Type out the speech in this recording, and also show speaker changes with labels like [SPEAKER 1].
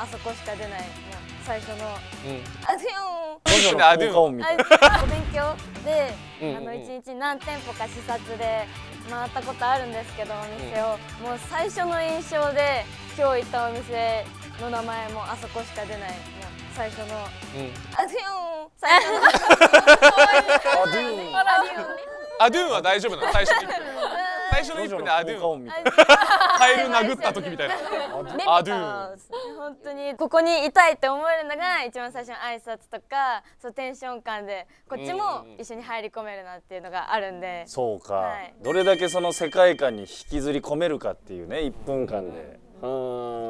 [SPEAKER 1] あそこしか出ない、もう最初のアデ
[SPEAKER 2] ジョジョの効果音みたいな。
[SPEAKER 1] お勉強で1日何店舗か視察で回ったことあるんですけど、お店をもう最初の印象で今日行ったお店の名前もあそこしか出ない、もう最初の最初の
[SPEAKER 3] アドゥーンは大丈夫なの？最初に最初の1分でアドゥーンカエル殴った時みたいなアドゥーン。
[SPEAKER 1] 本当にここにいたいって思えるのが一番最初の挨拶とか、そうテンション感でこっちも一緒に入り込めるなっていうのがあるんで。
[SPEAKER 2] そうか、どれだけその世界観に引きずり込めるかっていうね、1分間で。